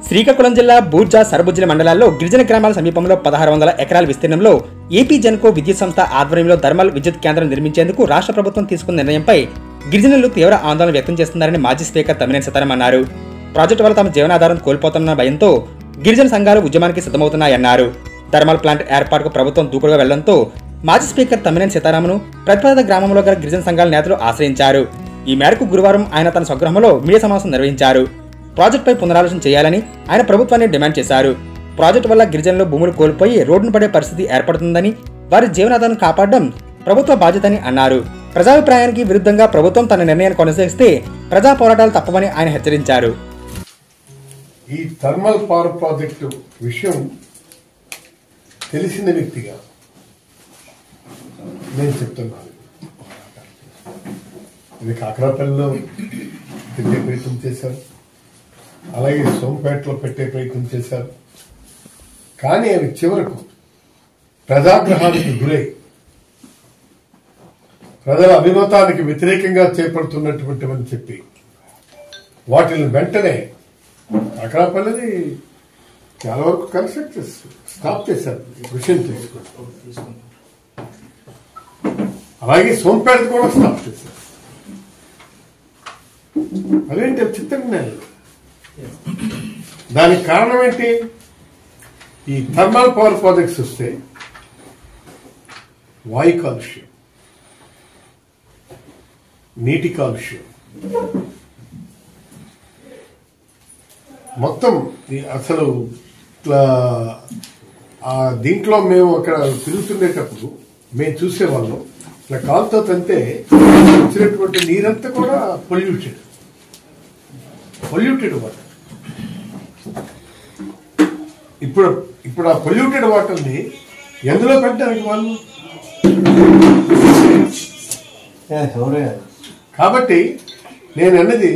శ్రీకాకుళం జిల్లా బూర్జా సరబుజ్జిల మండలాల్లో గిరిజన గ్రామాల సమీపంలో 1600 ఎకరాల విస్తీర్ణంలో ఏపీ జెన్కో విద్యుత్ సంస్థ ఆధ్వర్యంలో థర్మల్ విద్యుత్ కేంద్రం నిర్మించేందుకు రాష్ట్ర ప్రభుత్వం తీసుకున్న నిర్ణయంపై గిరిజనులు తీవ్ర ఆందోళన వ్యక్తం చేస్తున్నారని మాజీ స్పీకర్ తమ్మినేని సీతారాం అన్నారు. ప్రాజెక్టు వల్ల తమ జీవనాధారం కోల్పోతున్న భయంతో గిరిజన సంఘాలు ఉద్యమానికి సిద్ధమవుతున్నాయన్నారు. థర్మల్ ప్లాంట్ ఏర్పాటుకు ప్రభుత్వం దూకుడుగా వెళ్లడంతో మాజీ స్పీకర్ తమ్మినేని సీతారాంను ప్రతిపాద గ్రామంలో గల గిరిజన సంఘాల నేతలు ఆశ్రయించారు. ఈ మేరకు గురువారం ఆయన తన స్వగృహంలో మీడియా సమావేశం నిర్వహించారు. ప్రాజెక్టుపై పునరాలోచన చేయాలని ఆయన ప్రభుత్వాన్ని డిమాండ్ చేశారు. ప్రాజెక్టు వల్ల గిరిజనులు భూములు కోల్పోయి రోడ్డును పడే పరిస్థితి ఏర్పడుతుందని, వారి జీవనాధారం కాపాడడం ప్రభుత్వ బాధ్యతని అన్నారు. ప్రజాభిప్రాయానికి విరుద్ధంగా ప్రభుత్వం తన నిర్ణయాన్ని కొనసాగిస్తే ప్రజా పోరాటాలు తప్పవని ఆయన హెచ్చరించారు. ఈ థర్మల్ పవర్ ప్రాజెక్టు విషయం తెలిసిన వ్యక్తిగా నేను చెప్తున్నాను. ఇది కాకరాపల్లిలో పెట్టే ప్రయత్నం చేశారు, అలాగే సోంపేటలో పెట్టే ప్రయత్నం చేశారు. కానీ అవి చివరకు ప్రజాగ్రహానికి గురై ప్రజల అభిమతానికి వ్యతిరేకంగా చేపడుతున్నటువంటివని చెప్పి వాటిని వెంటనే కాకరాపల్లిని చాలా వరకు కన్స్ట్రక్ట్ చేస్తారు, స్టాప్ చేశారు విషయం తీసుకుని. అలాగే సోంపేట కూడా స్టాప్ చేశారు. అదేంటి చిత్రజ్ఞానం. దానికి కారణం ఏంటి? ఈ థర్మల్ పవర్ ప్రాజెక్ట్స్ వస్తే వాయు కాలుష్యం, నీటి కాలుష్యం, మొత్తం అసలు దీంట్లో మేము అక్కడ తిరుగుతుండేటప్పుడు మేము చూసేవాళ్ళం. ఇట్లా కాలుతో తంతే వచ్చినటువంటి నీరంతా కూడా పొల్యూటెడ్ వాటర్. ఇప్పుడు ఆ పొల్యూటెడ్ వాటర్ని ఎందులో పెట్టడానికి వాళ్ళు? కాబట్టి నేను అన్నది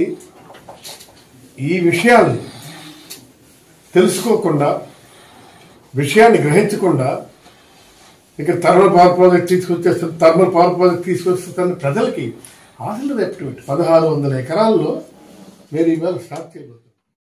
ఈ విషయాన్ని తెలుసుకోకుండా, విషయాన్ని గ్రహించకుండా ఇక్కడ థర్మల్ పవర్ ప్రాజెక్ట్ తీసుకొస్తున్న ప్రజలకి ఆశలు రేపటి 1600 ఎకరాల్లో మీరు ఇవాళ స్టార్ట్ చేయబోతున్నారు.